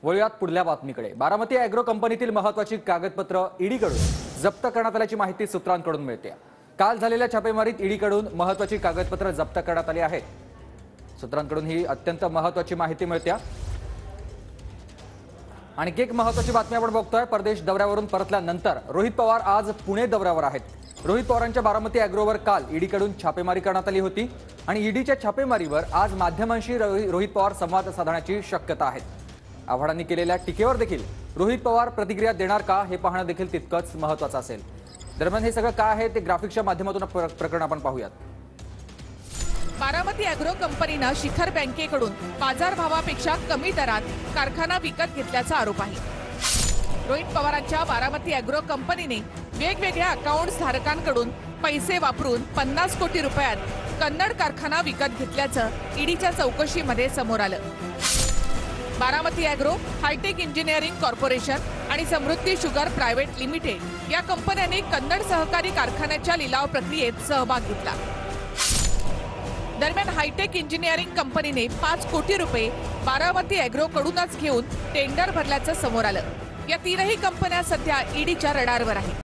वळूयात पुढल्या बातमीकडे। बारामती ॲग्रो कंपनीतील महत्त्वाची कागदपत्र ईडीकडून जप्त करण्यात आल्याची माहिती सूत्रांकडून मिळते। काल झालेल्या छापेमारीत ईडीकडून महत्त्वाची कागदपत्र जप्त करण्यात आली आहेत। सूत्रांकडून ही अत्यंत महत्त्वाची माहिती मिळते। आणखी एक महत्त्वाची बातमी आपण बघतोय। परदेश दौऱ्यावरून परतल्यानंतर रोहित पवार आज पुणे दौऱ्यावर आहेत। रोहित पवारांच्या बारामती ॲग्रोवर काल ईडीकडून छापेमारी करण्यात आली होती आणि ईडीच्या छापेमारीवर आज माध्यमांशी रोहित पवार संवाद साधण्याची शक्यता आहे। आव्हाडांनी केलेल्या टीकेवर देखील रोहित पवार प्रतिक्रिया देणार का हे पाहणं देखील तितकंच महत्त्वाचं असेल। दरम्यान हे सगळं काय आहे ते ग्राफिक्सच्या माध्यमातून प्रकरण आपण पाहूयात। बारामती ॲग्रो कंपनीने शिखर बँकेकडून बाजारभावापेक्षा कमी दरात कारखाना विकत घेतल्याचा आरोप आहे। रोहित पवारांच्या बारामती ॲग्रो कंपनीने वेगवेगळ्या अकाउंट्स धारकांकडून पैसे वापरून 50 कोटी रुपयात कन्नड कारखाना विकत घेतल्याचं ईडीच्या चौकशीमध्ये समोर आलं। Baramati agro, hitech engineering corporation आणि समृद्धी शुगर प्रायव्हेट लिमिटेड या कंपन्यांनी कन्नड सहकारी कारखान्याच्या लिलाव प्रक्रियेत सहभाग घेतला। दरम्यान हायटेक इंजिनिअरिंग कंपनीने 5 कोटी रुपये बारामती ॲग्रोकडूनच घेऊन टेंडर भरल्याचं समोर आलं। या तीनही कंपन्या सध्या ईडीच्या रडारवर आहेत।